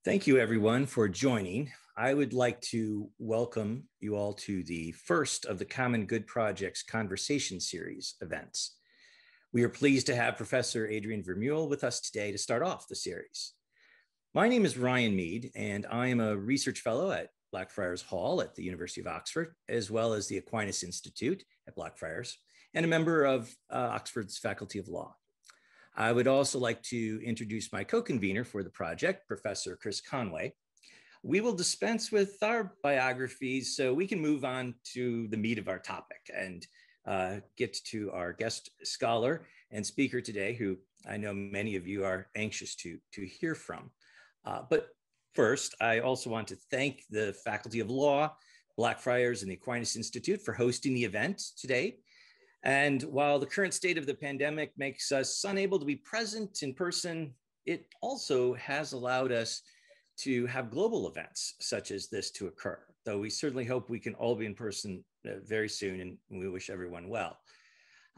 Thank you, everyone, for joining. I would like to welcome you all to the first of the Common Good Project's Conversation Series events. We are pleased to have Professor Adrian Vermeule with us today to start off the series. My name is Ryan Mead, and I am a research fellow at Blackfriars Hall at the University of Oxford, as well as the Aquinas Institute at Blackfriars, and a member of Oxford's Faculty of Law. I would also like to introduce my co-convener for the project, Professor Chris Conway. We will dispense with our biographies so we can move on to the meat of our topic and get to our guest scholar and speaker today, who I know many of you are anxious to hear from. But first, I also want to thank the Faculty of Law, Blackfriars, and the Aquinas Institute for hosting the event today. And while the current state of the pandemic makes us unable to be present in person, it also has allowed us to have global events such as this to occur, though we certainly hope we can all be in person very soon, and we wish everyone well.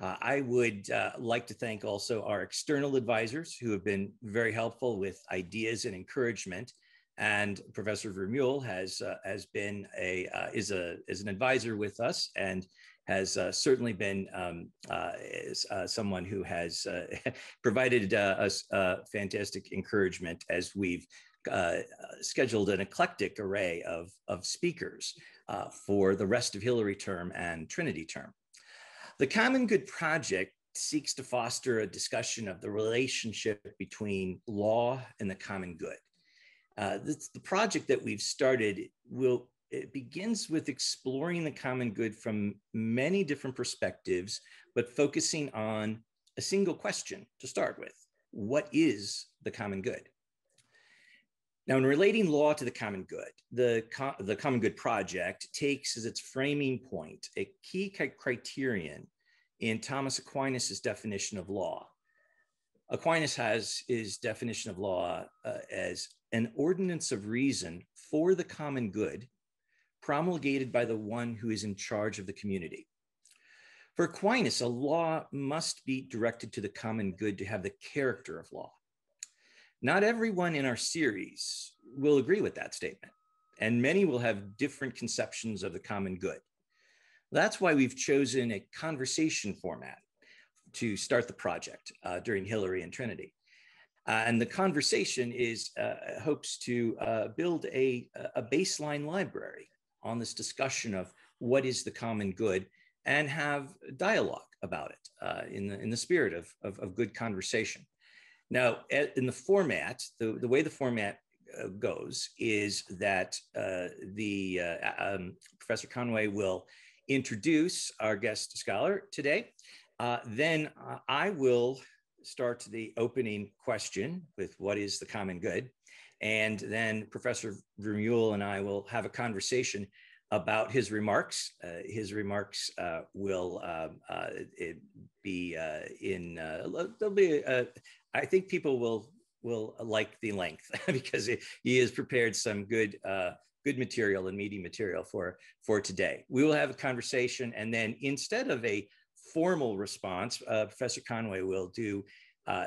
I would like to thank also our external advisors who have been very helpful with ideas and encouragement. And Professor Vermeule is an advisor with us and has certainly been someone who has provided us fantastic encouragement as we've scheduled an eclectic array of speakers for the rest of Hillary term and Trinity term. The Common Good Project seeks to foster a discussion of the relationship between law and the common good. The project that we've started it begins with exploring the common good from many different perspectives, but focusing on a single question to start with. What is the common good? Now, in relating law to the common good, the Common Good Project takes as its framing point a key criterion in Thomas Aquinas' definition of law. Aquinas has his definition of law as an ordinance of reason for the common good, promulgated by the one who is in charge of the community. For Aquinas, a law must be directed to the common good to have the character of law. Not everyone in our series will agree with that statement, and many will have different conceptions of the common good. That's why we've chosen a conversation format to start the project during Hillary and Trinity. And the conversation hopes to build a baseline library on this discussion of what is the common good and have dialogue about it in the spirit of good conversation. Now, in the format, the way the format goes is that Professor Conway will introduce our guest scholar today. Then I will start the opening question with what is the common good. And then Professor Vermeule and I will have a conversation about his remarks. His remarks will be I think people will like the length because he has prepared some good material and meaty material for today. We will have a conversation, and then instead of a formal response, Professor Conway will do a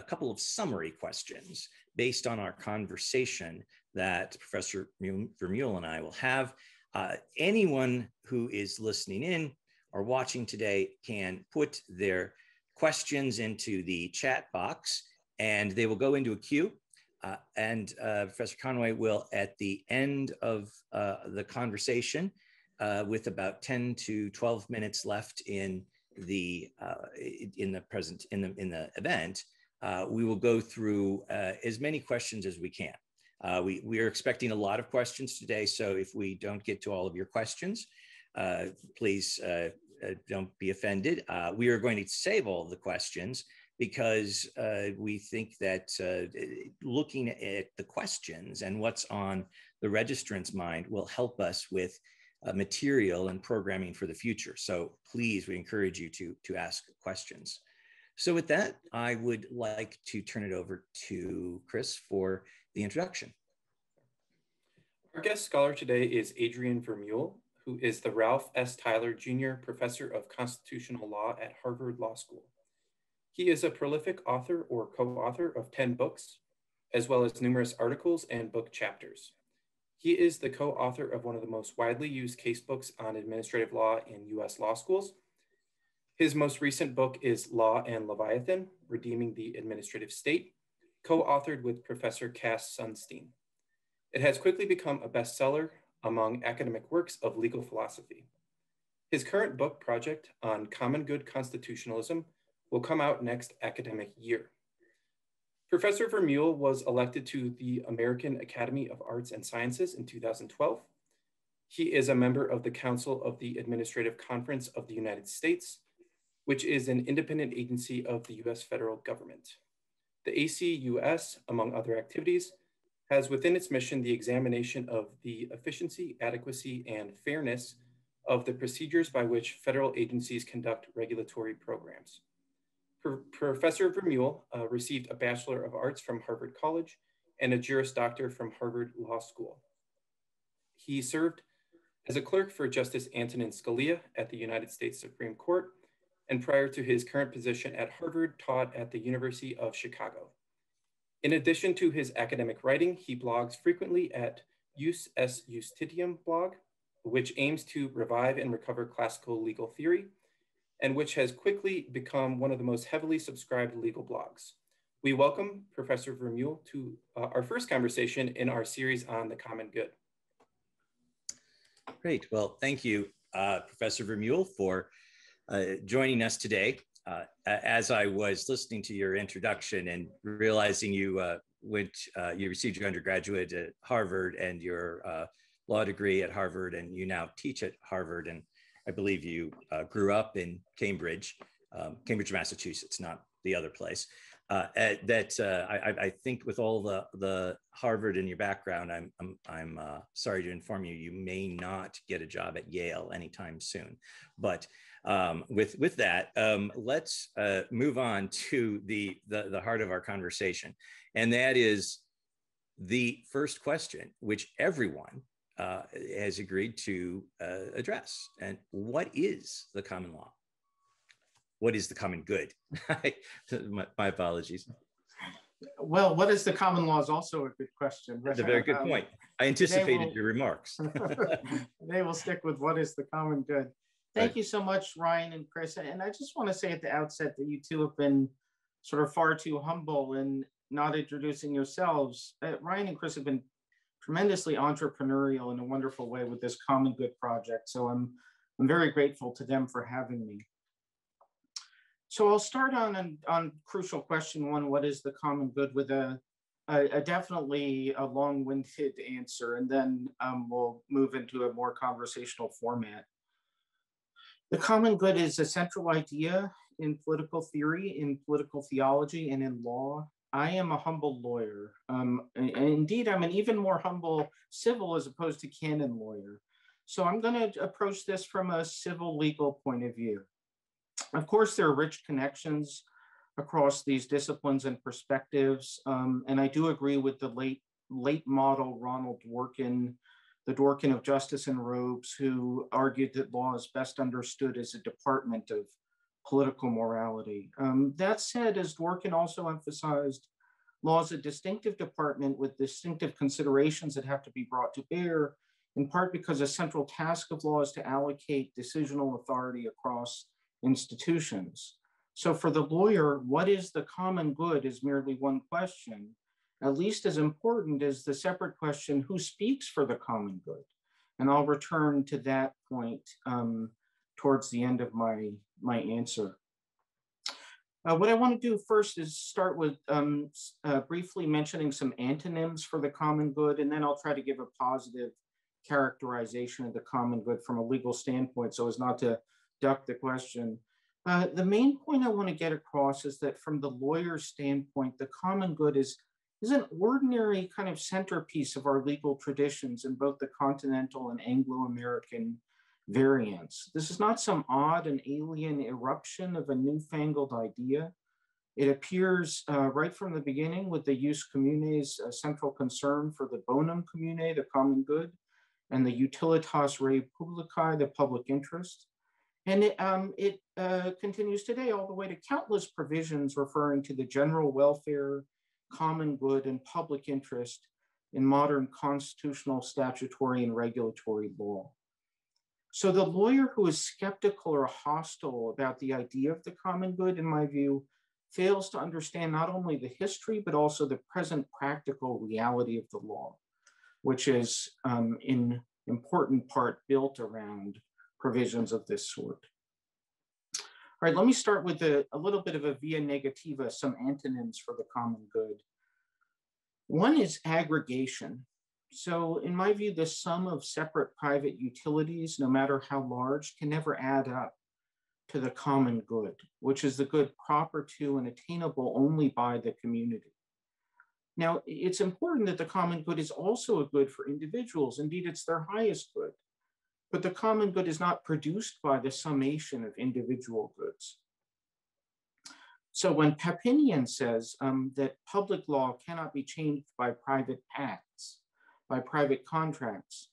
couple of summary questions based on our conversation that Professor Vermeule and I will have. Anyone who is listening in or watching today can put their questions into the chat box, and they will go into a queue. And Professor Conway will, at the end of the conversation, with about 10 to 12 minutes left in the event, we will go through as many questions as we can. We are expecting a lot of questions today, so if we don't get to all of your questions, please don't be offended. We are going to save all of the questions because we think that looking at the questions and what's on the registrant's mind will help us with material and programming for the future. So please, we encourage you to ask questions. So with that, I would like to turn it over to Chris for the introduction. Our guest scholar today is Adrian Vermeule, who is the Ralph S. Tyler Jr. Professor of Constitutional Law at Harvard Law School. He is a prolific author or co-author of 10 books, as well as numerous articles and book chapters. He is the co-author of one of the most widely used casebooks on administrative law in U.S. law schools. His most recent book is Law and Leviathan, Redeeming the Administrative State, co-authored with Professor Cass Sunstein. It has quickly become a bestseller among academic works of legal philosophy. His current book project on common good constitutionalism will come out next academic year. Professor Vermeule was elected to the American Academy of Arts and Sciences in 2012. He is a member of the Council of the Administrative Conference of the United States, which is an independent agency of the US federal government. The ACUS, among other activities, has within its mission the examination of the efficiency, adequacy, and fairness of the procedures by which federal agencies conduct regulatory programs. Professor Vermeule received a Bachelor of Arts from Harvard College and a Juris Doctor from Harvard Law School. He served as a clerk for Justice Antonin Scalia at the United States Supreme Court, and prior to his current position at Harvard, taught at the University of Chicago. In addition to his academic writing, he blogs frequently at Jus S Justitium blog, which aims to revive and recover classical legal theory, and which has quickly become one of the most heavily subscribed legal blogs. We welcome Professor Vermeule to our first conversation in our series on the common good. Great. Well, thank you, Professor Vermeule, for joining us today. As I was listening to your introduction and realizing you received your undergraduate at Harvard and your law degree at Harvard, and you now teach at Harvard, and I believe you grew up in Cambridge, Massachusetts, not the other place. I think with all the Harvard in your background, I'm sorry to inform you, you may not get a job at Yale anytime soon. But with that, let's move on to the heart of our conversation, and that is the first question, which everyone has agreed to address. And what is the common law? What is the common good? my apologies. Well, what is the common law is also a good question. That's a very good point. I anticipated your remarks. Today we'll stick with what is the common good. Thank you so much, Ryan and Chris. And I just want to say at the outset that you two have been sort of far too humble in not introducing yourselves. Ryan and Chris have been tremendously entrepreneurial in a wonderful way with this common good project. So I'm very grateful to them for having me. So I'll start on crucial question one, what is the common good, with a definitely a long-winded answer, and then we'll move into a more conversational format. The common good is a central idea in political theory, in political theology, and in law. I am a humble lawyer. And indeed, I'm an even more humble civil as opposed to canon lawyer. So I'm going to approach this from a civil legal point of view. Of course, there are rich connections across these disciplines and perspectives. And I do agree with the late model Ronald Dworkin, the Dworkin of Justice and Robes, who argued that law is best understood as a department of political morality. That said, as Dworkin also emphasized, law is a distinctive department with distinctive considerations that have to be brought to bear, in part because a central task of law is to allocate decisional authority across institutions. So for the lawyer, what is the common good is merely one question. At least as important is the separate question, who speaks for the common good? And I'll return to that point towards the end of my answer. What I want to do first is start with briefly mentioning some antonyms for the common good, and then I'll try to give a positive characterization of the common good from a legal standpoint so as not to duck the question. The main point I want to get across is that from the lawyer's standpoint, the common good is an ordinary kind of centerpiece of our legal traditions in both the continental and Anglo-American variants. This is not some odd and alien eruption of a newfangled idea. It appears right from the beginning with the jus commune's central concern for the bonum commune, the common good, and the utilitas rei publicae, the public interest. And it continues today all the way to countless provisions referring to the general welfare common good, and public interest in modern constitutional, statutory, and regulatory law. So the lawyer who is skeptical or hostile about the idea of the common good, in my view, fails to understand not only the history, but also the present practical reality of the law, which is in important part built around provisions of this sort. All right, let me start with a little bit of a via negativa, some antonyms for the common good. One is aggregation. So in my view, the sum of separate private utilities, no matter how large, can never add up to the common good, which is the good proper to and attainable only by the community. Now, it's important that the common good is also a good for individuals. Indeed, it's their highest good. But the common good is not produced by the summation of individual goods. So when Papinian says that public law cannot be changed by private pacts, by private contracts,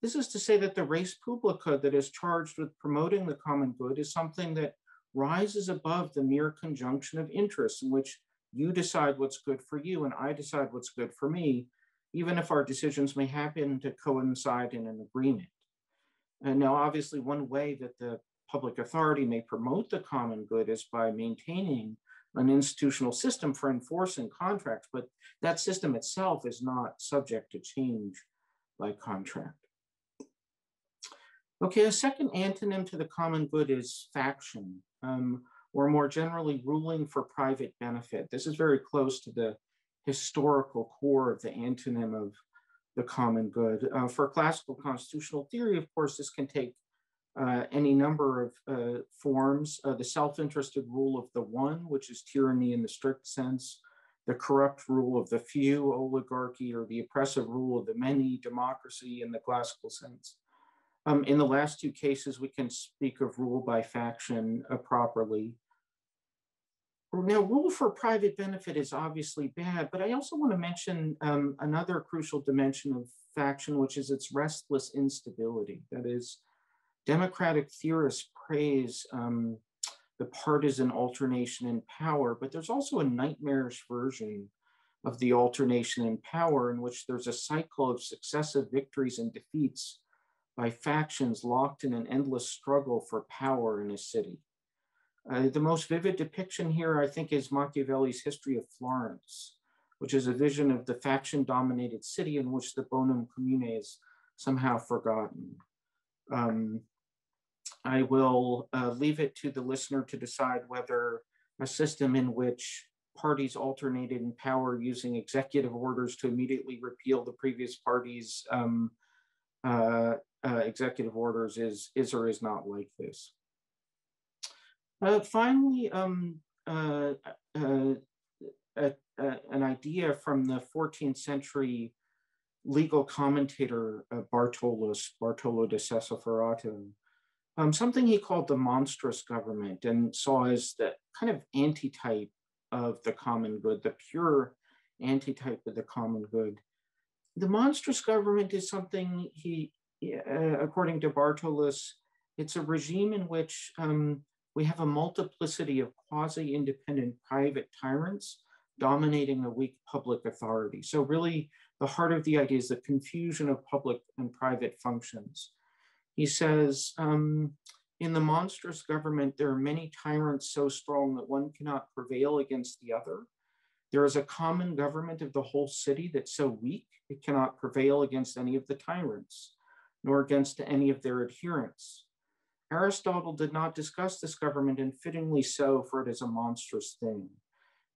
this is to say that the res publica that is charged with promoting the common good is something that rises above the mere conjunction of interests in which you decide what's good for you and I decide what's good for me, even if our decisions may happen to coincide in an agreement. And now, obviously, one way that the public authority may promote the common good is by maintaining an institutional system for enforcing contracts, but that system itself is not subject to change by contract. Okay, a second antonym to the common good is faction, or more generally, ruling for private benefit. This is very close to the historical core of the antonym of the common good. For classical constitutional theory, of course, this can take any number of forms. The self-interested rule of the one, which is tyranny in the strict sense, the corrupt rule of the few, oligarchy, or the oppressive rule of the many, democracy in the classical sense. In the last two cases, we can speak of rule by faction properly. Now, rule for private benefit is obviously bad, but I also want to mention another crucial dimension of faction, which is its restless instability. That is, democratic theorists praise the partisan alternation in power, but there's also a nightmarish version of the alternation in power in which there's a cycle of successive victories and defeats by factions locked in an endless struggle for power in a city. The most vivid depiction here, I think, is Machiavelli's History of Florence, which is a vision of the faction-dominated city in which the bonum commune is somehow forgotten. I will leave it to the listener to decide whether a system in which parties alternated in power using executive orders to immediately repeal the previous party's executive orders is or is not like this. Finally, an idea from the 14th century legal commentator Bartolo de Sassoferrato, something he called the monstrous government and saw as the kind of antitype of the common good, the pure antitype of the common good. The monstrous government is something according to Bartolus, it's a regime in which we have a multiplicity of quasi-independent private tyrants dominating the weak public authority. So really, the heart of the idea is the confusion of public and private functions. He says, in the monstrous government, there are many tyrants so strong that one cannot prevail against the other. There is a common government of the whole city that's so weak, it cannot prevail against any of the tyrants, nor against any of their adherents. Aristotle did not discuss this government, and fittingly so, for it is a monstrous thing.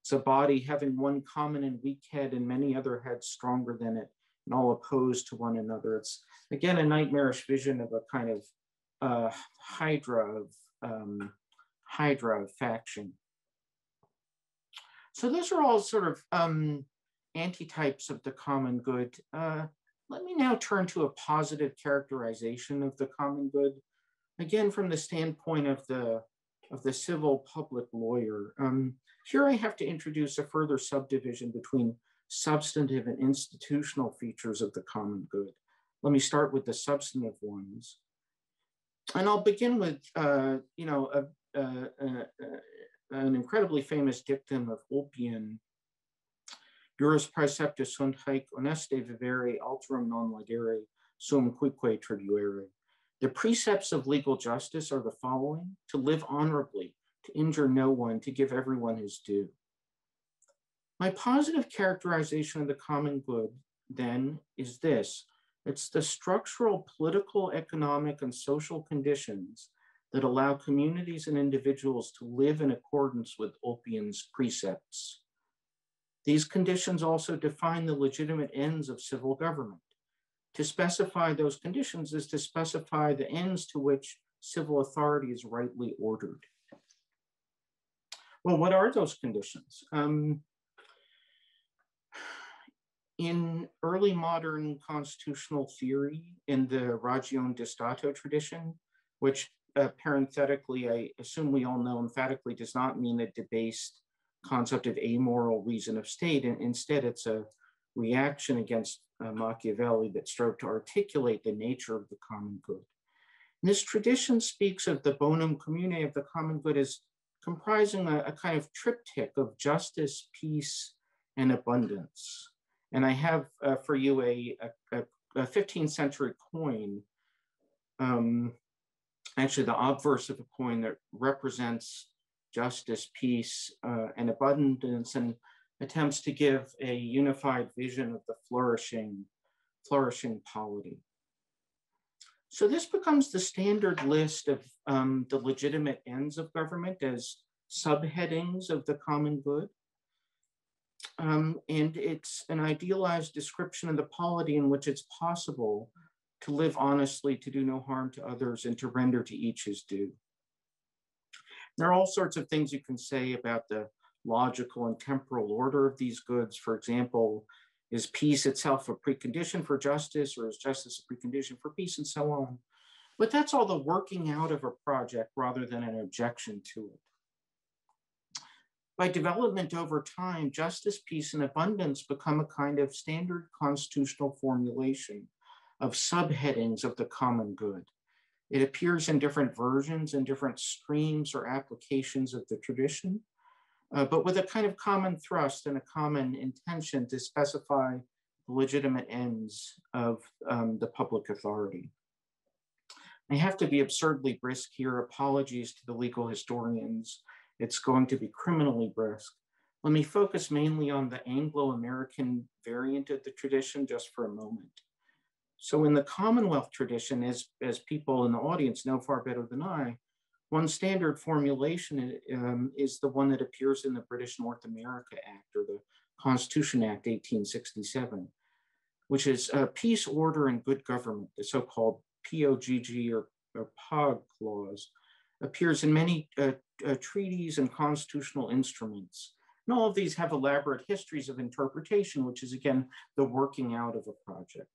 It's a body having one common and weak head and many other heads stronger than it, and all opposed to one another. It's, again, a nightmarish vision of a kind of hydra of faction. So those are all sort of antitypes of the common good. Let me now turn to a positive characterization of the common good. Again, from the standpoint of the civil public lawyer, here I have to introduce a further subdivision between substantive and institutional features of the common good. Let me start with the substantive ones. And I'll begin with, an incredibly famous dictum of Ulpian. Juris praeceptus sunt haec honeste vivere alterum non legere sum quique tribuere. The precepts of legal justice are the following: to live honorably, to injure no one, to give everyone his due. My positive characterization of the common good, then, is this: it's the structural, political, economic, and social conditions that allow communities and individuals to live in accordance with Ulpian's precepts. These conditions also define the legitimate ends of civil government. To specify those conditions is to specify the ends to which civil authority is rightly ordered. Well, what are those conditions? In early modern constitutional theory, in the Ragione di Stato tradition, which parenthetically, I assume we all know emphatically does not mean a debased concept of amoral reason of state, and instead it's a reaction against Machiavelli that strove to articulate the nature of the common good. And this tradition speaks of the bonum commune, of the common good, as comprising a kind of triptych of justice, peace, and abundance. And I have for you a 15th century coin, actually the obverse of a coin that represents justice, peace, and abundance, and attempts to give a unified vision of the flourishing polity. So this becomes the standard list of the legitimate ends of government as subheadings of the common good. And it's an idealized description of the polity in which it's possible to live honestly, to do no harm to others, and to render to each his due. There are all sorts of things you can say about the logical and temporal order of these goods. For example, is peace itself a precondition for justice, or is justice a precondition for peace, and so on? But that's all the working out of a project rather than an objection to it. By development over time, justice, peace, and abundance become a kind of standard constitutional formulation of subheadings of the common good. It appears in different versions and different streams or applications of the tradition, but with a kind of common thrust and a common intention to specify the legitimate ends of the public authority. I have to be absurdly brisk here. Apologies to the legal historians. It's going to be criminally brisk. Let me focus mainly on the Anglo-American variant of the tradition just for a moment. So in the Commonwealth tradition, as people in the audience know far better than I, one standard formulation is the one that appears in the British North America Act, or the Constitution Act 1867, which is peace, order, and good government. The so-called POGG or POG clause appears in many treaties and constitutional instruments. And all of these have elaborate histories of interpretation, which is, again, the working out of a project.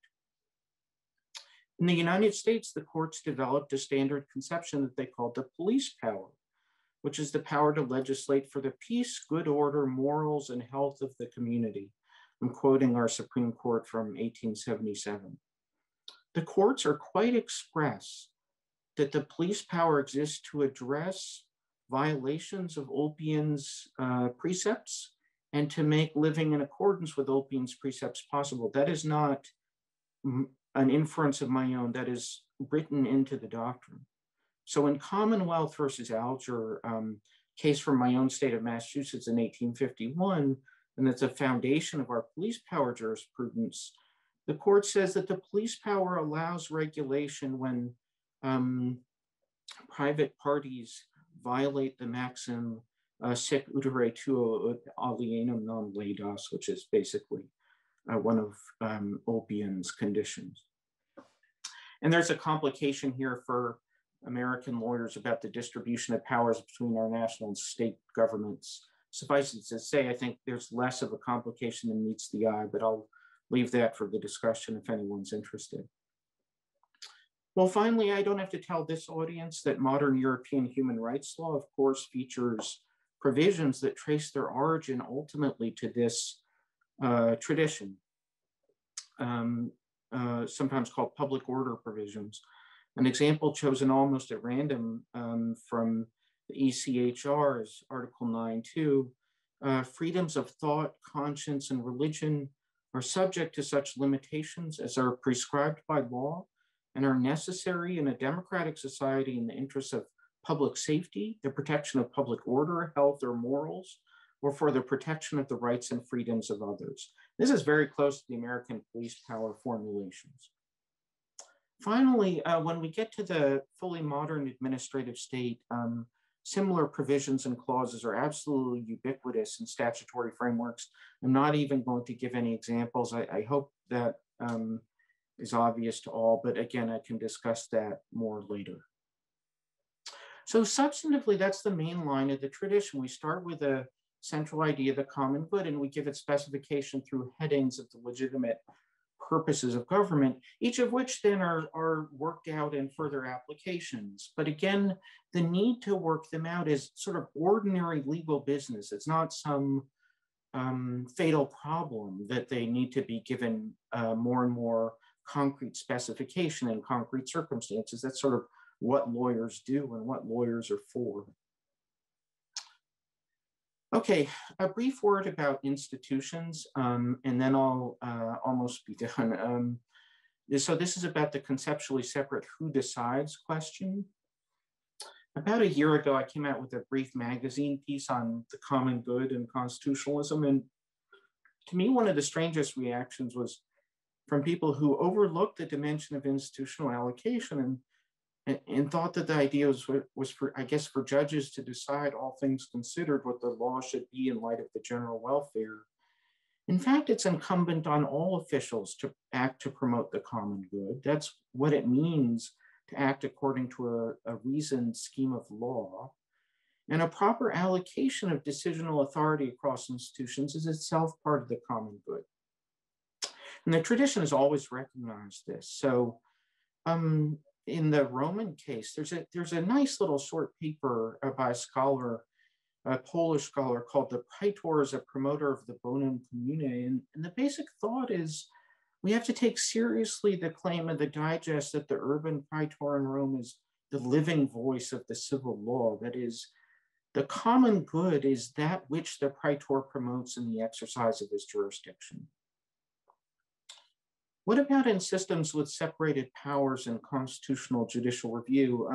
In the United States, the courts developed a standard conception that they called the police power, which is the power to legislate for the peace, good order, morals, and health of the community. I'm quoting our Supreme Court from 1877. The courts are quite express that the police power exists to address violations of Ulpian's precepts and to make living in accordance with Ulpian's precepts possible. That is not an inference of my own, that is written into the doctrine. So in Commonwealth versus Alger, case from my own state of Massachusetts in 1851, and that's a foundation of our police power jurisprudence, the court says that the police power allows regulation when private parties violate the maxim sic utere tuo ut alienum non laedas, which is basically one of Ulpian's conditions. And there's a complication here for American lawyers about the distribution of powers between our national and state governments. Suffice it to say, I think there's less of a complication than meets the eye, but I'll leave that for the discussion if anyone's interested. Well, finally, I don't have to tell this audience that modern European human rights law, of course, features provisions that trace their origin ultimately to this tradition, sometimes called public order provisions. An example chosen almost at random from the ECHR is Article 9.2, freedoms of thought, conscience, and religion are subject to such limitations as are prescribed by law and are necessary in a democratic society in the interests of public safety, the protection of public order, health, or morals, or for the protection of the rights and freedoms of others. This is very close to the American police power formulations. Finally, when we get to the fully modern administrative state, similar provisions and clauses are absolutely ubiquitous in statutory frameworks. I'm not even going to give any examples. I hope that is obvious to all, but again, I can discuss that more later. So substantively, that's the main line of the tradition. We start with a central idea of the common good, and we give it specification through headings of the legitimate purposes of government, each of which then are worked out in further applications. But again, the need to work them out is sort of ordinary legal business. It's not some fatal problem that they need to be given more and more concrete specification in concrete circumstances. That's sort of what lawyers do and what lawyers are for. Okay, a brief word about institutions, and then I'll almost be done. So this is about the conceptually separate who decides question. About a year ago, I came out with a brief magazine piece on the common good and constitutionalism. And to me, one of the strangest reactions was from people who overlooked the dimension of institutional allocation and thought that the idea was for, I guess, for judges to decide, all things considered, what the law should be in light of the general welfare. In fact, it's incumbent on all officials to act to promote the common good. That's what it means to act according to a reasoned scheme of law. And a proper allocation of decisional authority across institutions is itself part of the common good. And the tradition has always recognized this. So in the Roman case, there's a nice little short paper by a scholar, a Polish scholar called the Praetor as a promoter of the bonum commune. And the basic thought is we have to take seriously the claim of the digest that the urban praetor in Rome is the living voice of the civil law. That is, the common good is that which the praetor promotes in the exercise of his jurisdiction. What about in systems with separated powers and constitutional judicial review?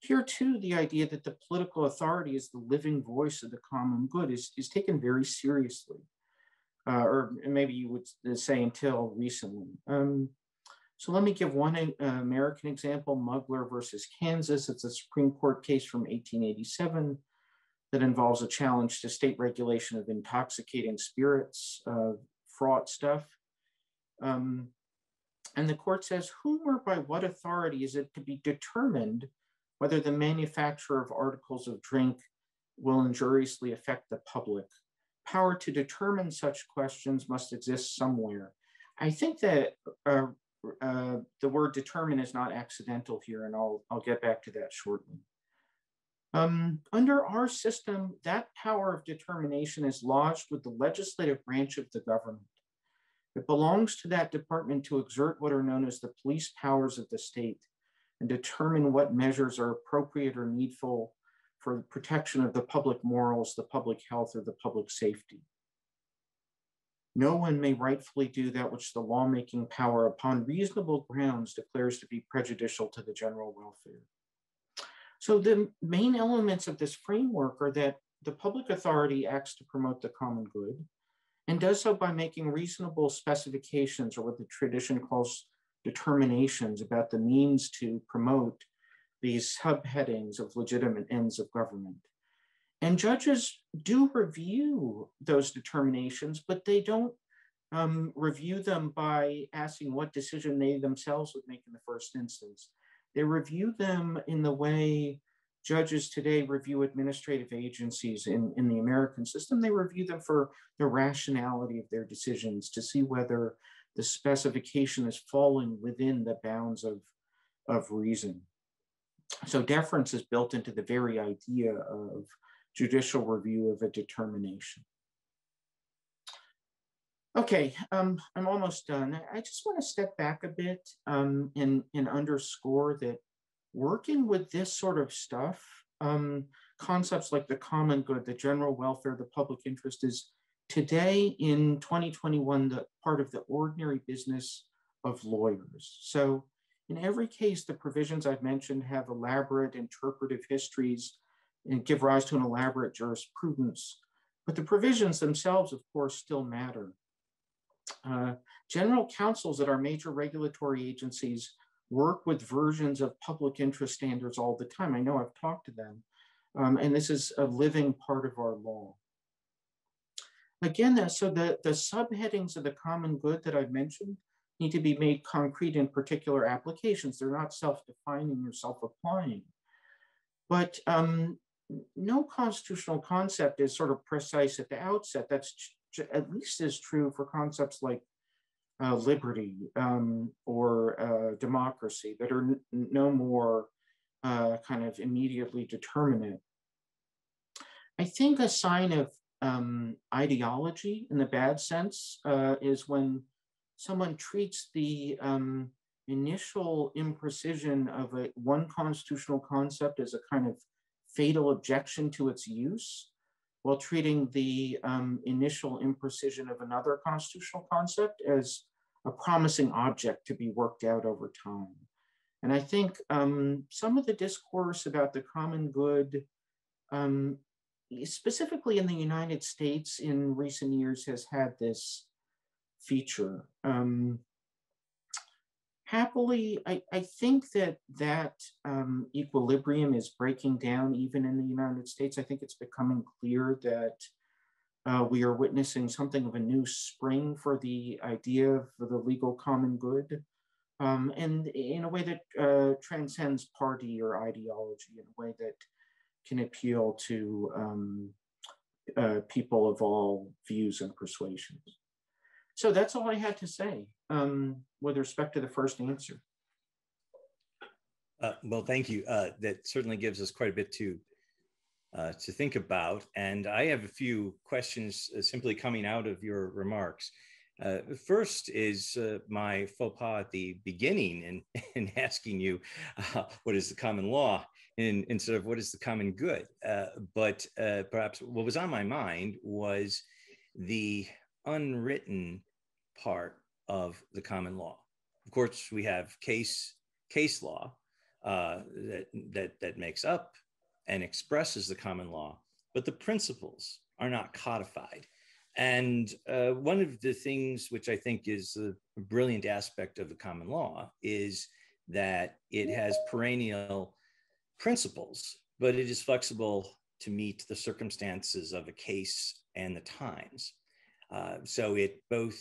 Here too, the idea that the political authority is the living voice of the common good is taken very seriously, or maybe you would say until recently. So let me give one American example, Mugler versus Kansas. It's a Supreme Court case from 1887 that involves a challenge to state regulation of intoxicating spirits, fraught stuff. And the court says, whom or by what authority is it to be determined whether the manufacture of articles of drink will injuriously affect the public? Power to determine such questions must exist somewhere. I think that the word determine is not accidental here, and I'll get back to that shortly. Under our system, that power of determination is lodged with the legislative branch of the government. It belongs to that department to exert what are known as the police powers of the state and determine what measures are appropriate or needful for the protection of the public morals, the public health, or the public safety. No one may rightfully do that which the lawmaking power upon reasonable grounds declares to be prejudicial to the general welfare. So the main elements of this framework are that the public authority acts to promote the common good and does so by making reasonable specifications, or what the tradition calls determinations, about the means to promote these subheadings of legitimate ends of government. And judges do review those determinations, but they don't review them by asking what decision they themselves would make in the first instance. They review them in the way judges today review administrative agencies in the American system. They review them for the rationality of their decisions to see whether the specification is falling within the bounds of reason. So deference is built into the very idea of judicial review of a determination. Okay, I'm almost done. I just want to step back a bit and underscore that working with this sort of stuff, concepts like the common good, the general welfare, the public interest is today in 2021, the part of the ordinary business of lawyers. So in every case, the provisions I've mentioned have elaborate interpretive histories and give rise to an elaborate jurisprudence. But the provisions themselves, of course, still matter. General counsels at our major regulatory agencies work with versions of public interest standards all the time. I know I've talked to them, and this is a living part of our law. Again, so the subheadings of the common good that I've mentioned need to be made concrete in particular applications. They're not self-defining or self-applying. But no constitutional concept is sort of precise at the outset. That's at least as true for concepts like liberty or democracy that are no more kind of immediately determinate. I think a sign of ideology in the bad sense is when someone treats the initial imprecision of one constitutional concept as a kind of fatal objection to its use, while treating the initial imprecision of another constitutional concept as a promising object to be worked out over time. And I think some of the discourse about the common good, specifically in the United States in recent years, has had this feature. Happily, I think that equilibrium is breaking down even in the United States. I think it's becoming clear that we are witnessing something of a new spring for the idea of the legal common good, and in a way that transcends party or ideology, in a way that can appeal to people of all views and persuasions. So that's all I had to say with respect to the first answer. Well, thank you. That certainly gives us quite a bit to think about. And I have a few questions simply coming out of your remarks. First is my faux pas at the beginning in asking you what is the common law instead of what is the common good. But perhaps what was on my mind was the unwritten part of the common law. Of course, we have case law that makes up and expresses the common law, but the principles are not codified. And one of the things which I think is a brilliant aspect of the common law is that it has perennial principles, but it is flexible to meet the circumstances of a case and the times. So it both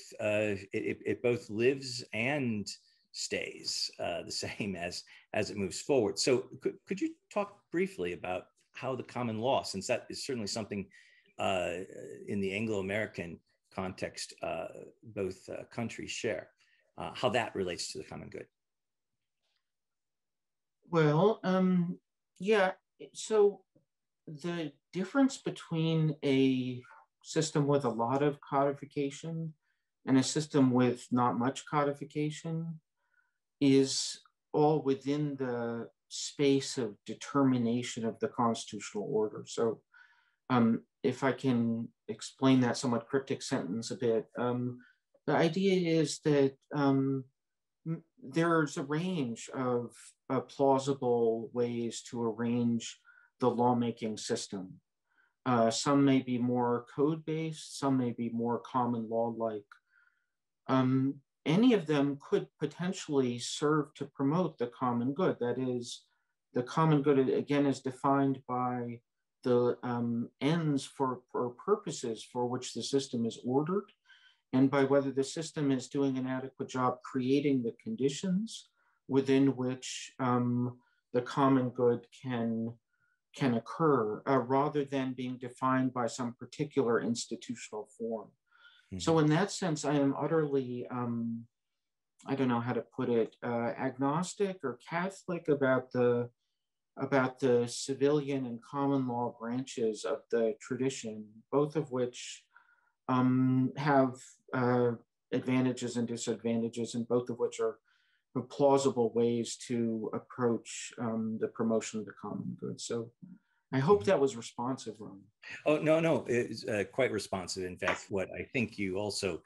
lives and stays the same as it moves forward. So could you talk briefly about how the common law, since that is certainly something in the Anglo-American context both countries share, how that relates to the common good? Well, yeah, so the difference between a system with a lot of codification and a system with not much codification is all within the space of determination of the constitutional order. So if I can explain that somewhat cryptic sentence a bit, the idea is that there's a range of plausible ways to arrange the lawmaking system. Some may be more code-based, some may be more common law-like. Any of them could potentially serve to promote the common good. That is, the common good, again, is defined by the ends or purposes for which the system is ordered, and by whether the system is doing an adequate job creating the conditions within which the common good can occur, rather than being defined by some particular institutional form. Mm-hmm. So in that sense, I am utterly, I don't know how to put it, agnostic or Catholic about the civilian and common law branches of the tradition, both of which have advantages and disadvantages, and both of which are plausible ways to approach the promotion of the common good. So I hope that was responsive, Ron. Oh, no, it's quite responsive. In fact, what I think you also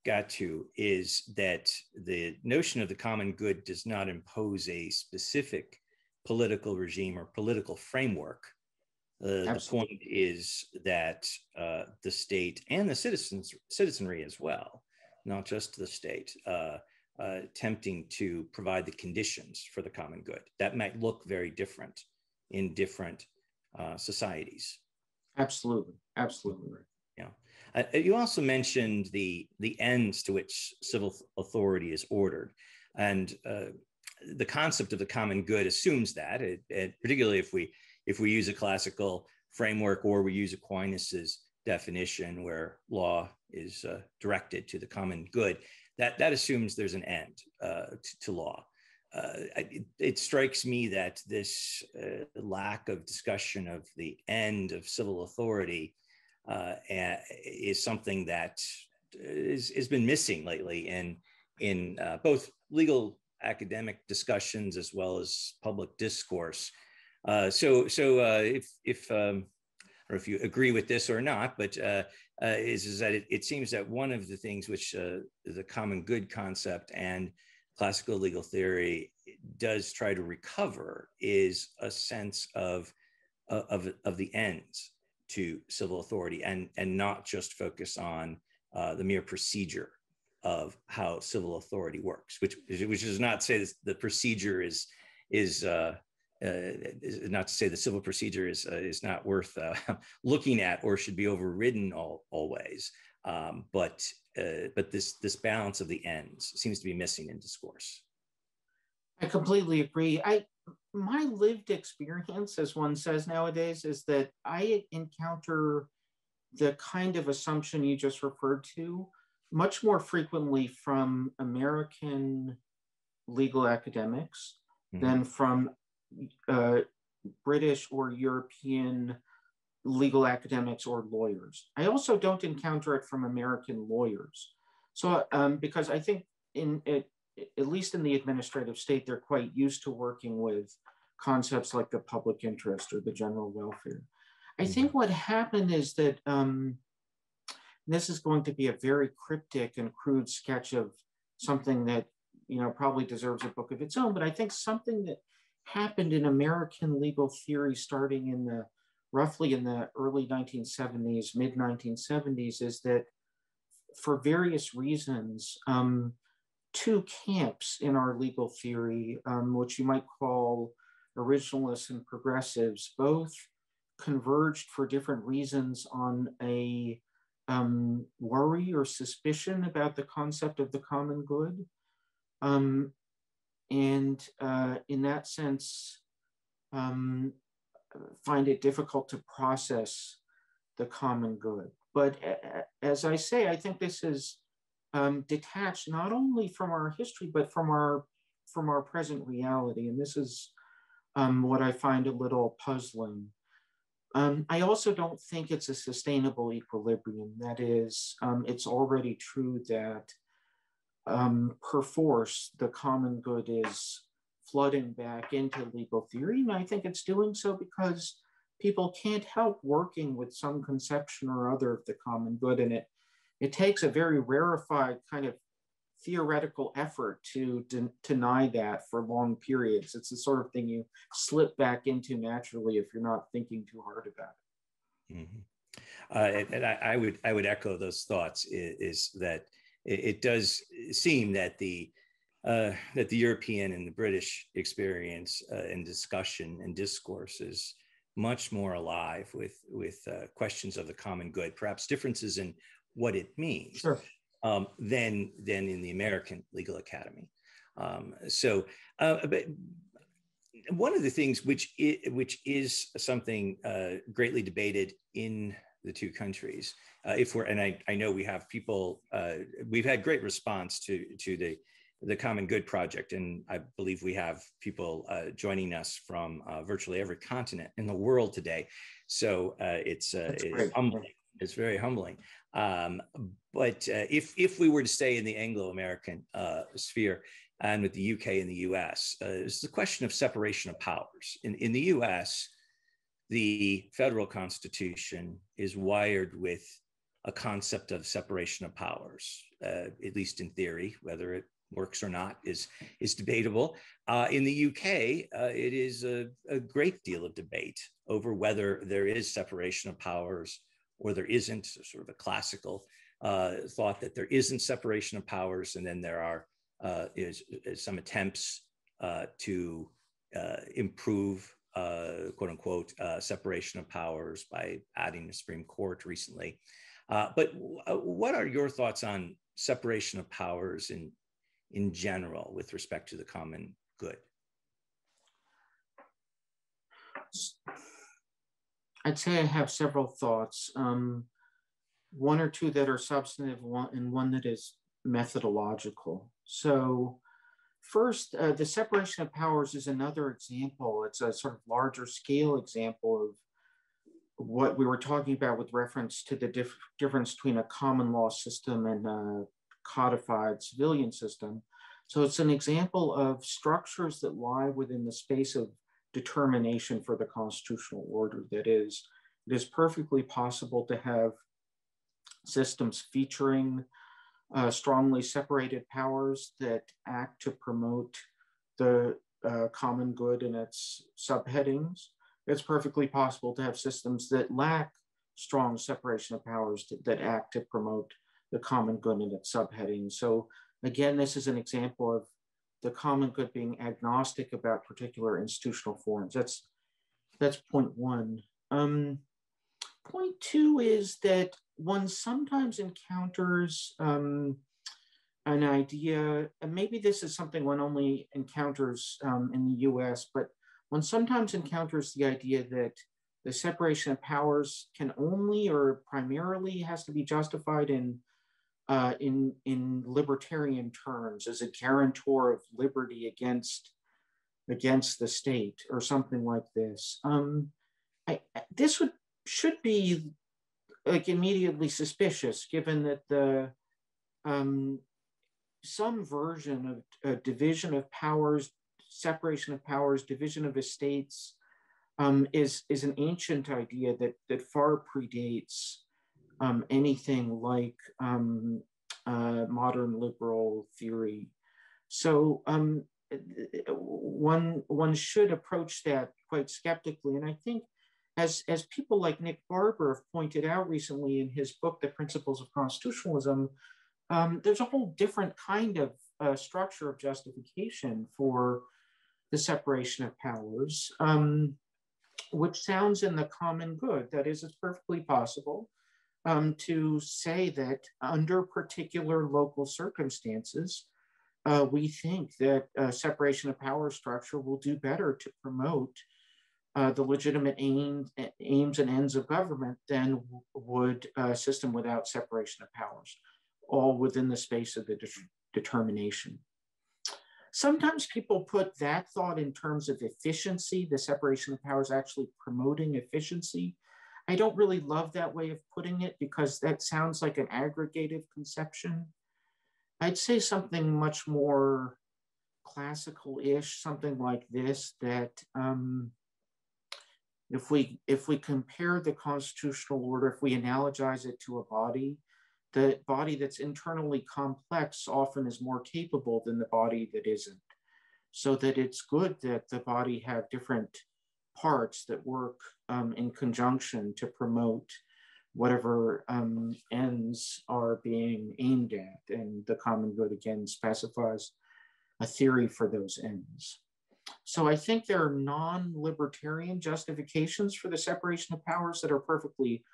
got to is that the notion of the common good does not impose a specific political regime or political framework. The point is that the state and the citizenry as well, not just the state, attempting to provide the conditions for the common good. That might look very different in different societies. Absolutely, absolutely. Yeah. You also mentioned the ends to which civil authority is ordered, and the concept of the common good assumes that, particularly if we use a classical framework or we use Aquinas's definition where law is directed to the common good, that assumes there's an end to law. It strikes me that this lack of discussion of the end of civil authority is something that has been missing lately in both legal academic discussions as well as public discourse. So if I don't know if you agree with this or not, but is that it seems that one of the things which the common good concept and classical legal theory does try to recover is a sense of the ends to civil authority, and not just focus on the mere procedure of how civil authority works, which is not to say the procedure is not to say the civil procedure is not worth looking at or should be overridden always, but this balance of the ends seems to be missing in discourse. I completely agree. My lived experience, as one says nowadays, is that I encounter the kind of assumption you just referred to much more frequently from American legal academics than from British or European legal academics or lawyers. I also don't encounter it from American lawyers. So, because I think at least in the administrative state, they're quite used to working with concepts like the public interest or the general welfare. I think what happened is that this is going to be a very cryptic and crude sketch of something that, probably deserves a book of its own, but I think something that happened in American legal theory starting roughly in the early 1970s, mid 1970s, is that for various reasons, two camps in our legal theory, which you might call originalists and progressives, both converged for different reasons on a worry or suspicion about the concept of the common good. And in that sense, find it difficult to process the common good. But as I say, I think this is detached not only from our history, but from our present reality. And this is what I find a little puzzling. I also don't think it's a sustainable equilibrium. That is, it's already true that perforce, the common good is flooding back into legal theory. And I think it's doing so because people can't help working with some conception or other of the common good. And it takes a very rarefied kind of theoretical effort to deny that for long periods. It's the sort of thing you slip back into naturally if you're not thinking too hard about it. And I would echo those thoughts. Is that it does seem that the European and the British experience and discussion and discourse is much more alive with questions of the common good, perhaps differences in what it means. Sure. Than in the American Legal Academy. But one of the things which is something greatly debated in the two countries, I know we have people, we've had great response to the Common Good Project, and I believe we have people joining us from virtually every continent in the world today. So it's humbling. It's very humbling. But if we were to stay in the Anglo-American sphere and with the UK and the US, it's the question of separation of powers. In the US, the federal Constitution is wired with a concept of separation of powers, at least in theory. Whether it works or not is debatable. In the UK, it is a great deal of debate over whether there is separation of powers or there isn't. Sort of a classical thought that there isn't separation of powers, and then there are is some attempts to improve, quote unquote, separation of powers by adding the Supreme Court recently. But what are your thoughts on separation of powers in general with respect to the common good? I'd say I have several thoughts. One or two that are substantive, and one that is methodological. So first, the separation of powers is another example. It's a sort of larger scale example of what we were talking about with reference to the difference between a common law system and a codified civilian system. So it's an example of structures that lie within the space of determination for the constitutional order. That is, it is perfectly possible to have systems featuring strongly separated powers that act to promote the common good in its subheadings. It's perfectly possible to have systems that lack strong separation of powers that act to promote the common good in its subheadings. So again, this is an example of the common good being agnostic about particular institutional forms. That's point one. Point two is that one sometimes encounters an idea, and maybe this is something one only encounters in the US, but one sometimes encounters the idea that the separation of powers can only or primarily has to be justified in libertarian terms as a guarantor of liberty against the state or something like this. This should be like immediately suspicious, given that the some version of division of powers, separation of powers, division of estates is an ancient idea that far predates anything like modern liberal theory. So one should approach that quite skeptically. And I think as people like Nick Barber have pointed out recently in his book, The Principles of Constitutionalism, there's a whole different kind of structure of justification for the separation of powers, which sounds in the common good. That is, it's perfectly possible to say that under particular local circumstances, we think that separation of power structure will do better to promote the legitimate aims and ends of government than would a system without separation of powers, all within the space of the determination. Sometimes people put that thought in terms of efficiency, the separation of powers actually promoting efficiency. I don't really love that way of putting it because that sounds like an aggregative conception. I'd say something much more classical-ish, something like this, that if we compare the constitutional order, if we analogize it to a body, the body that's internally complex often is more capable than the body that isn't. So that it's good that the body have different parts that work in conjunction to promote whatever ends are being aimed at. And the common good, again, specifies a theory for those ends. So I think there are non-libertarian justifications for the separation of powers that are perfectly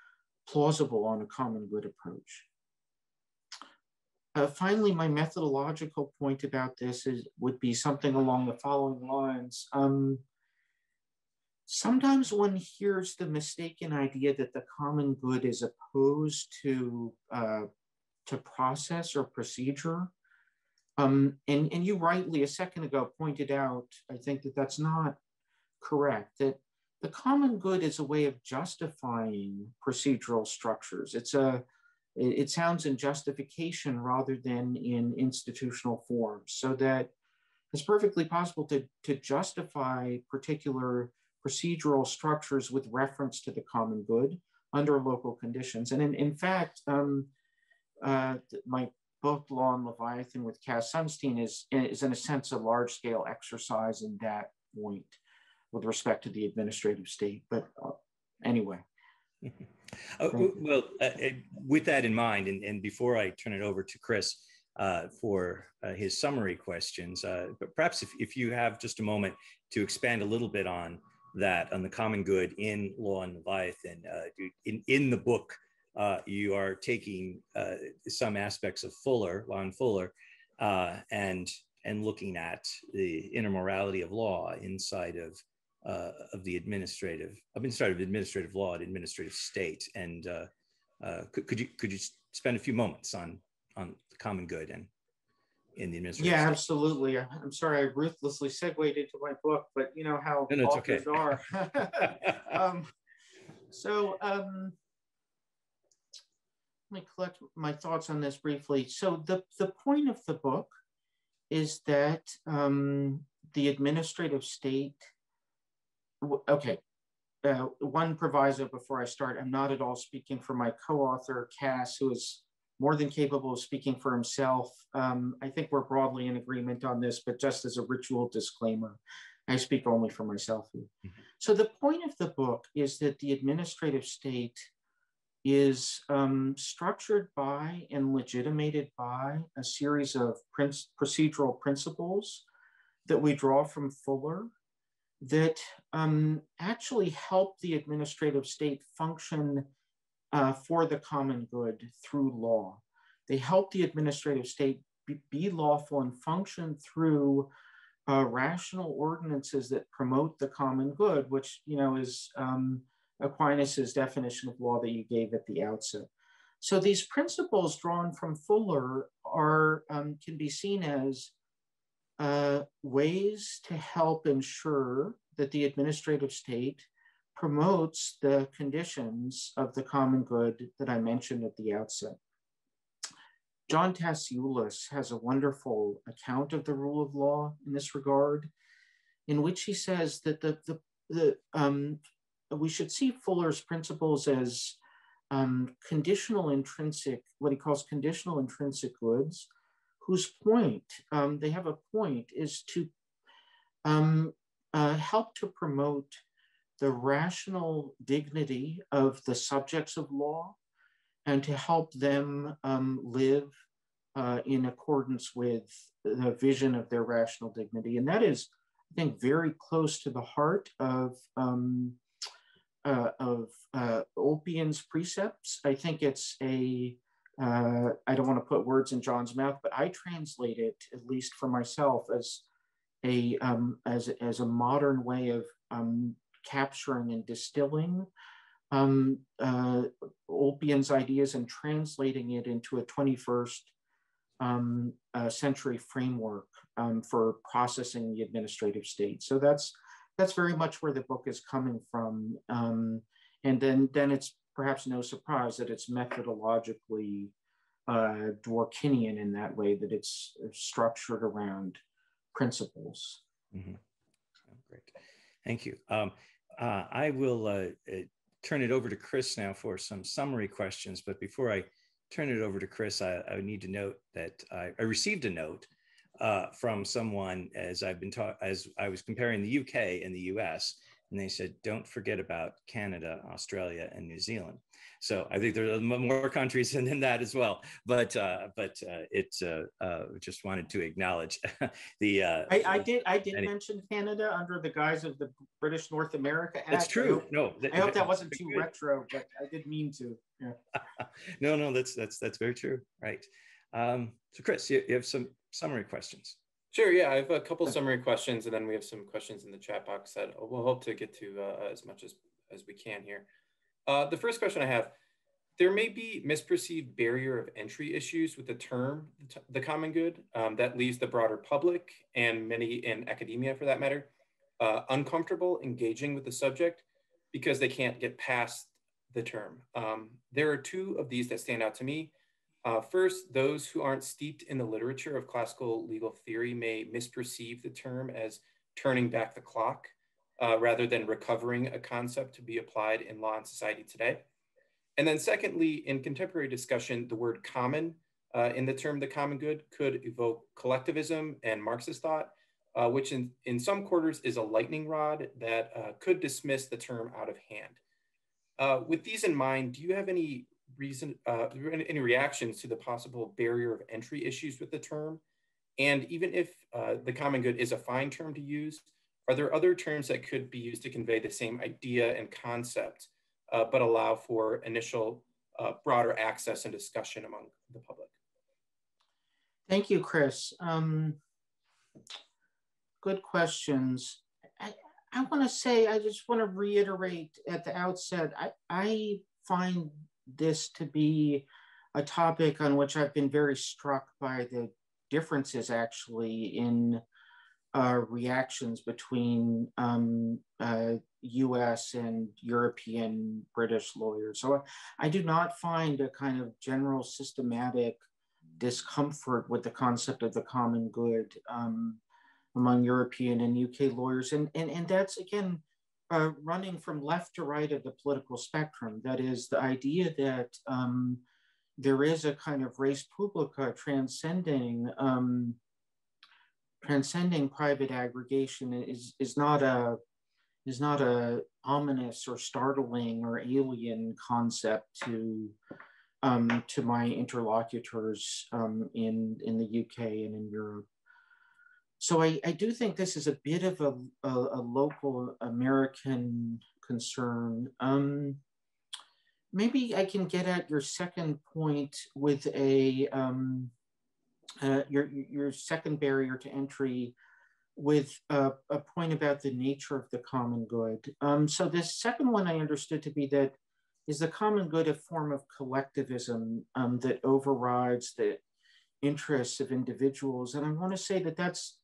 plausible on a common good approach. Finally, my methodological point about this would be something along the following lines. Sometimes one hears the mistaken idea that the common good is opposed to process or procedure. And you rightly a second ago pointed out, I think that that's not correct, that the common good is a way of justifying procedural structures. It sounds in justification rather than in institutional forms, so that it's perfectly possible to justify particular procedural structures with reference to the common good under local conditions. And in fact, my book, Law and Leviathan with Cass Sunstein, is in a sense a large-scale exercise in that point with respect to the administrative state. But anyway. With that in mind, and before I turn it over to Chris for his summary questions, but perhaps if you have just a moment to expand a little bit on that, on the common good in Law and Leviathan. In the book, you are taking some aspects of Fuller, Law and Fuller, and looking at the inner morality of law inside of the administrative law and administrative state. And could you spend a few moments on the common good and in the administrative state? Absolutely. I'm sorry I ruthlessly segued into my book, but you know how authors are. Let me collect my thoughts on this briefly. So the point of the book is that the administrative state, one proviso before I start, I'm not at all speaking for my co-author, Cass, who is more than capable of speaking for himself. I think we're broadly in agreement on this, but just as a ritual disclaimer, I speak only for myself. Mm-hmm. So the point of the book is that the administrative state is structured by and legitimated by a series of procedural principles that we draw from Fuller that actually help the administrative state function for the common good through law. They help the administrative state be lawful and function through rational ordinances that promote the common good, which is Aquinas' definition of law that you gave at the outset. So these principles drawn from Fuller are can be seen as ways to help ensure that the administrative state promotes the conditions of the common good that I mentioned at the outset. John Tassioulis has a wonderful account of the rule of law in this regard, in which he says that we should see Fuller's principles as conditional intrinsic, what he calls conditional intrinsic goods, whose point, they have a point, is to help to promote the rational dignity of the subjects of law and to help them live in accordance with the vision of their rational dignity. And that is, I think, very close to the heart of Ulpian's precepts. I think it's I don't want to put words in John's mouth, but I translate it, at least for myself, as a modern way of capturing and distilling Ulpian's ideas and translating it into a 21st century framework for processing the administrative state. So that's very much where the book is coming from. And then it's perhaps no surprise that it's methodologically Dworkinian in that way, that it's structured around principles. Mm-hmm. Great, thank you. I will turn it over to Chris now for some summary questions, but before I turn it over to Chris, I need to note that I received a note from someone as I was comparing the UK and the US, and they said, don't forget about Canada, Australia, and New Zealand. So I think there are more countries than that as well, but just wanted to acknowledge the. I did mention Canada under the guise of the British North America Act. That's true. I hope that wasn't too retro, but I did mean to. Yeah. No, that's very true. Right. So Chris, you have some summary questions. Sure, yeah, I have a couple summary questions, and then we have some questions in the chat box that we'll hope to get to as much as we can here. The first question I have, there may be misperceived barrier of entry issues with the term, the common good, that leaves the broader public and many in academia for that matter, uncomfortable engaging with the subject because they can't get past the term. There are two of these that stand out to me. First, those who aren't steeped in the literature of classical legal theory may misperceive the term as turning back the clock, rather than recovering a concept to be applied in law and society today. And then secondly, in contemporary discussion, the word common in the term the common good could evoke collectivism and Marxist thought, which in some quarters is a lightning rod that could dismiss the term out of hand. With these in mind, do you have any any reactions to the possible barrier of entry issues with the term? And even if the common good is a fine term to use, are there other terms that could be used to convey the same idea and concept, but allow for initial broader access and discussion among the public? Thank you, Chris. Good questions. I want to say, I just want to reiterate at the outset, I find this to be a topic on which I've been very struck by the differences actually in reactions between US and European British lawyers. So I do not find a kind of general systematic discomfort with the concept of the common good among European and UK lawyers. And that's, again, running from left to right of the political spectrum. That is the idea that there is a kind of res publica transcending private aggregation is not a ominous or startling or alien concept to my interlocutors in the UK and in Europe. So I do think this is a bit of a local American concern. Maybe I can get at your second point with your second barrier to entry with a point about the nature of the common good. So this second one I understood to be that is the common good a form of collectivism that overrides the interests of individuals? And I want to say that that's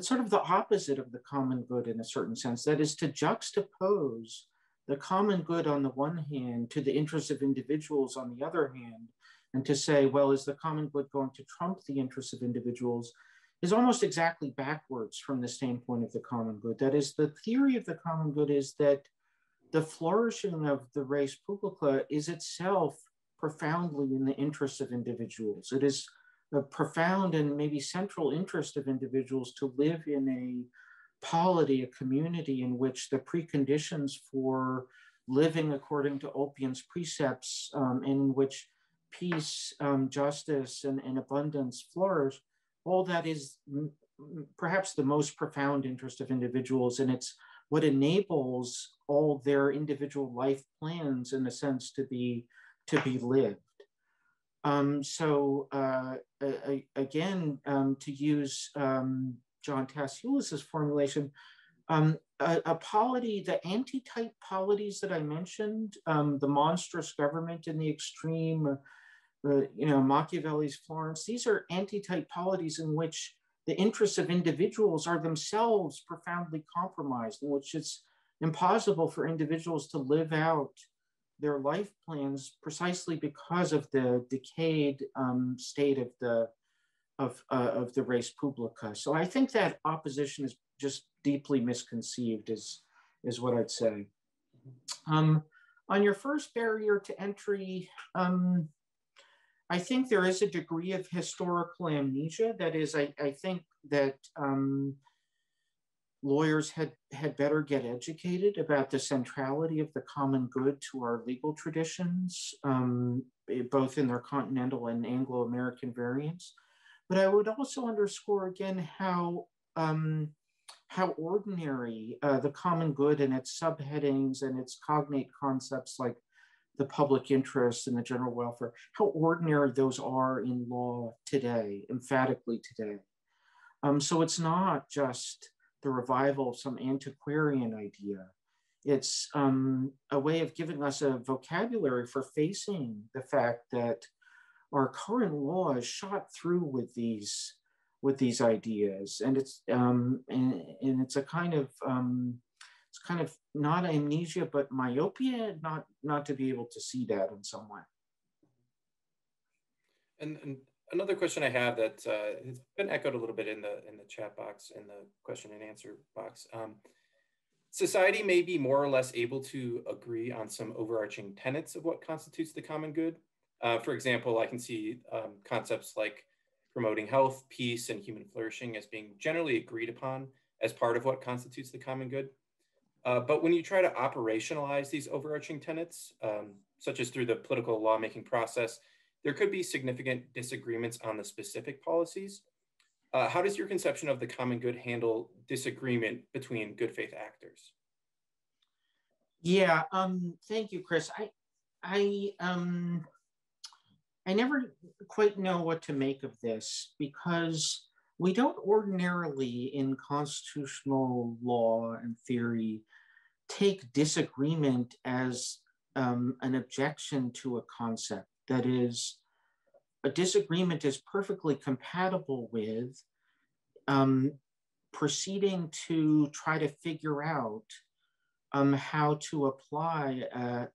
sort of the opposite of the common good in a certain sense. That is to juxtapose the common good on the one hand to the interests of individuals on the other hand, and to say, well, is the common good going to trump the interests of individuals, is almost exactly backwards from the standpoint of the common good. That is, the theory of the common good is that the flourishing of the res publica is itself profoundly in the interests of individuals. It is a profound and maybe central interest of individuals to live in a polity, a community in which the preconditions for living according to Ulpian's precepts, in which peace, justice, and abundance flourish, all that is perhaps the most profound interest of individuals, and it's what enables all their individual life plans, in a sense, to be lived. Again, to use John Tassiulis's formulation, a polity, the anti-type polities that I mentioned, the monstrous government in the extreme, Machiavelli's Florence, these are anti-type polities in which the interests of individuals are themselves profoundly compromised, in which it's impossible for individuals to live out their life plans precisely because of the decayed state of the res publica. So I think that opposition is just deeply misconceived, is what I'd say. On your first barrier to entry, I think there is a degree of historical amnesia. That is, I think that lawyers had better get educated about the centrality of the common good to our legal traditions, both in their continental and Anglo-American variants. But I would also underscore again how ordinary the common good and its subheadings and its cognate concepts like the public interest and the general welfare, how ordinary those are in law today, emphatically today. So it's not just the revival of some antiquarian idea. It's a way of giving us a vocabulary for facing the fact that our current law is shot through with these ideas, and it's a kind of it's kind of not amnesia but myopia, not to be able to see that in some way. And another question I have that has been echoed a little bit in the chat box, in the question and answer box. society may be more or less able to agree on some overarching tenets of what constitutes the common good. For example, I can see concepts like promoting health, peace, and human flourishing as being generally agreed upon as part of what constitutes the common good. But when you try to operationalize these overarching tenets, such as through the political lawmaking process, there could be significant disagreements on the specific policies. How does your conception of the common good handle disagreement between good faith actors? Yeah, thank you, Chris. I never quite know what to make of this, because we don't ordinarily in constitutional law and theory take disagreement as an objection to a concept. That is, a disagreement is perfectly compatible with proceeding to try to figure out how to apply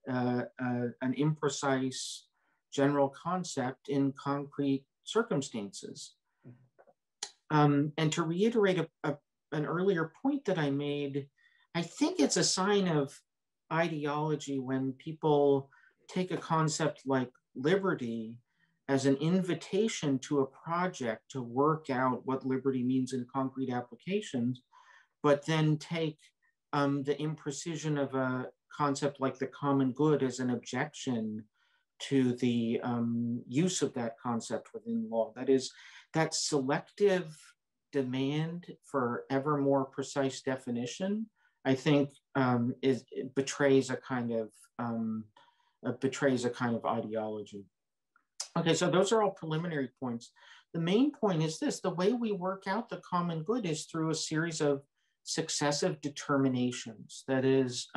an imprecise general concept in concrete circumstances. And to reiterate an earlier point that I made, I think it's a sign of ideology when people take a concept like liberty as an invitation to a project to work out what liberty means in concrete applications, but then take the imprecision of a concept like the common good as an objection to the use of that concept within law. That is, that selective demand for ever more precise definition, I think, betrays a kind of ideology. Okay, so those are all preliminary points. The main point is this: the way we work out the common good is through a series of successive determinations. That is,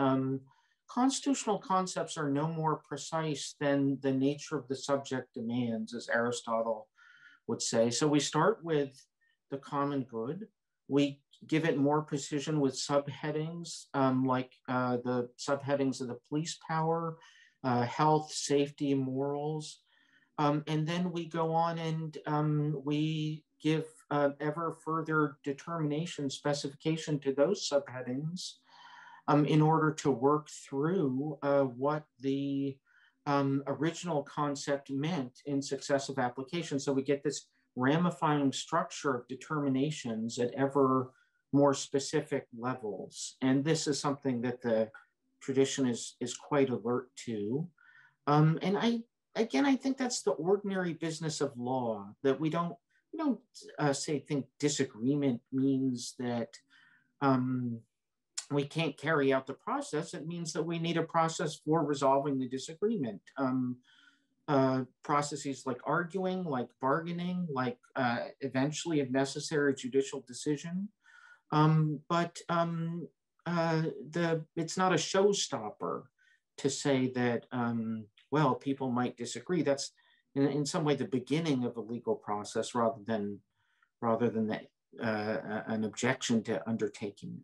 constitutional concepts are no more precise than the nature of the subject demands, as Aristotle would say. So we start with the common good. We give it more precision with subheadings, like the subheadings of the police power, health, safety, morals. And then we go on and we give ever further determination, specification to those subheadings in order to work through what the original concept meant in successive applications. So we get this ramifying structure of determinations at ever more specific levels. And this is something that the tradition is quite alert to. And I think that's the ordinary business of law, that we don't think disagreement means that we can't carry out the process. It means that we need a process for resolving the disagreement. Processes like arguing, like bargaining, like eventually, if necessary, judicial decision. But it's not a showstopper to say that, well, people might disagree. That's in some way the beginning of a legal process rather than an objection to undertaking it.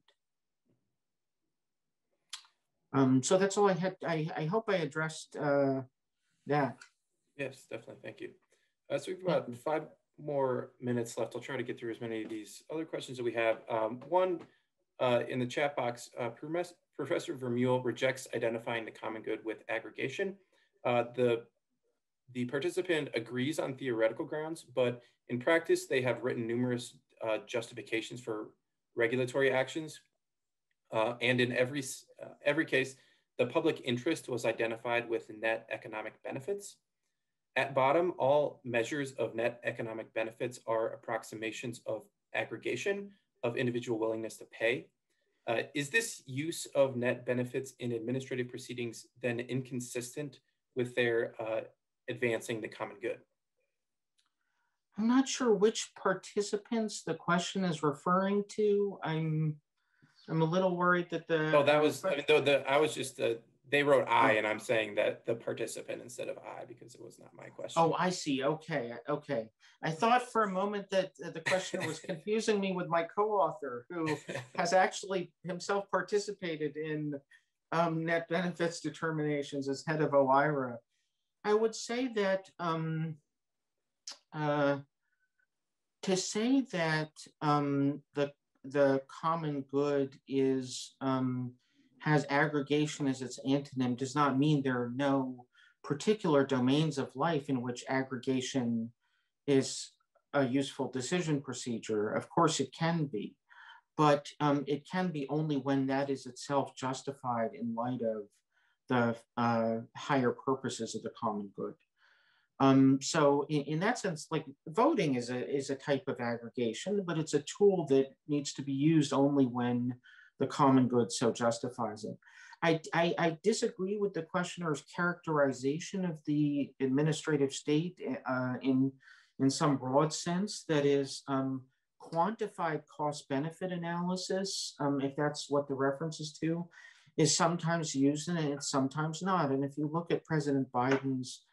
So that's all I had. I hope I addressed that. Yes, definitely. Thank you. So we've got 5 more minutes left. I'll try to get through as many of these other questions that we have. One in the chat box, Professor Vermeule rejects identifying the common good with aggregation. The participant agrees on theoretical grounds, but in practice, they have written numerous justifications for regulatory actions. And in every case, the public interest was identified with net economic benefits. At bottom, all measures of net economic benefits are approximations of aggregation of individual willingness to pay. Is this use of net benefits in administrative proceedings then inconsistent with their advancing the common good? I'm not sure which participants the question is referring to. I'm a little worried that the... Oh, that was, I was just, they wrote I, and I'm saying that the participant instead of I, because it was not my question. Oh, I see. Okay. I thought for a moment that the questioner was confusing me with my co-author, who has actually himself participated in net benefits determinations as head of OIRA. I would say that to say that the common good is has aggregation as its antonym does not mean there are no particular domains of life in which aggregation is a useful decision procedure. Of course, it can be, but it can be only when that is itself justified in light of the higher purposes of the common good. So in that sense, like voting is a type of aggregation, but it's a tool that needs to be used only when the common good so justifies it. I disagree with the questioner's characterization of the administrative state in some broad sense. That is, quantified cost-benefit analysis, if that's what the reference is to, is sometimes used and it's sometimes not. And if you look at President Biden's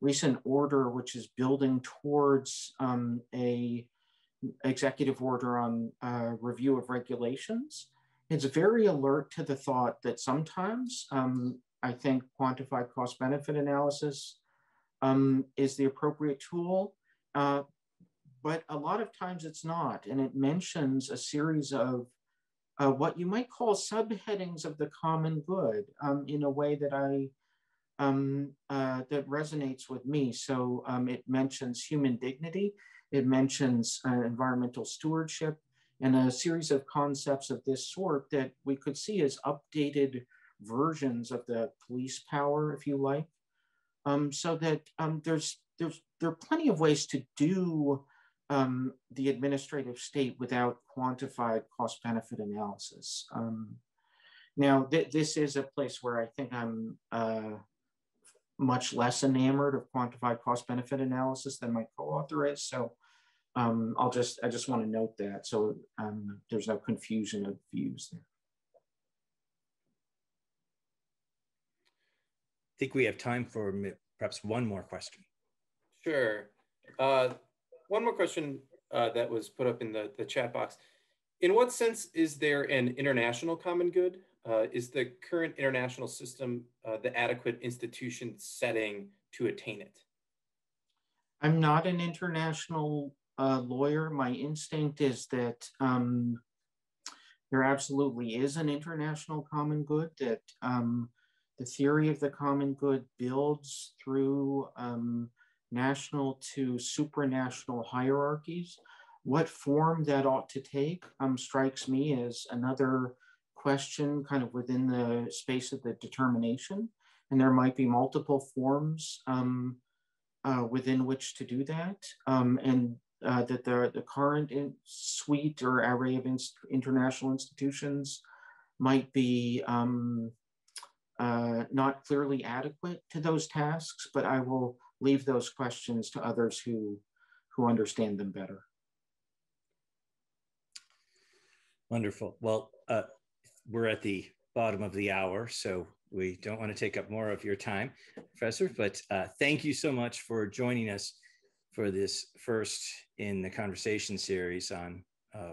recent order, which is building towards a executive order on review of regulations, it's very alert to the thought that sometimes I think quantified cost-benefit analysis is the appropriate tool, but a lot of times it's not. And it mentions a series of what you might call subheadings of the common good in a way that that resonates with me. So it mentions human dignity, it mentions environmental stewardship, and a series of concepts of this sort that we could see as updated versions of the police power, if you like. So that there are plenty of ways to do the administrative state without quantified cost-benefit analysis. Now, this is a place where I think I'm much less enamored of quantified cost-benefit analysis than my co-author is. So I just want to note that, so there's no confusion of views there. I think we have time for perhaps one more question. Sure. One more question that was put up in the chat box. In what sense is there an international common good? Is the current international system the adequate institution setting to attain it? I'm not an international lawyer. My instinct is that there absolutely is an international common good, that the theory of the common good builds through national to supranational hierarchies. What form that ought to take strikes me as another question kind of within the space of the determination. And there might be multiple forms within which to do that. And that the current suite or array of international institutions might be not clearly adequate to those tasks, but I will leave those questions to others who understand them better. Wonderful. Well, we're at the bottom of the hour, so we don't want to take up more of your time, Professor, but thank you so much for joining us for this first in the conversation series on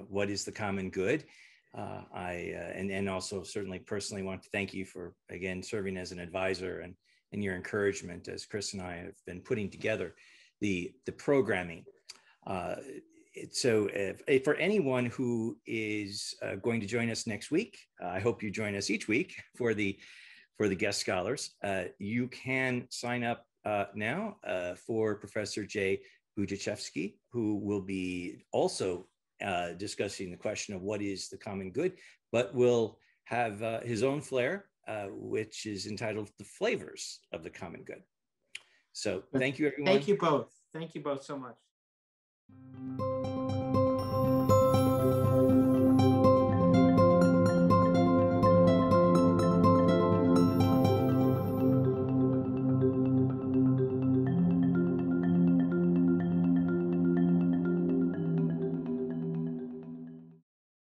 what is the common good. And also certainly personally want to thank you for, again, serving as an advisor and your encouragement as Chris and I have been putting together the programming. So for anyone who is going to join us next week, I hope you join us each week for the guest scholars. You can sign up now for Professor Jay Budziszewski, who will be also discussing the question of what is the common good, but will have his own flair, which is entitled The Flavors of the Common Good. So thank you, everyone. Thank you both. Thank you both so much.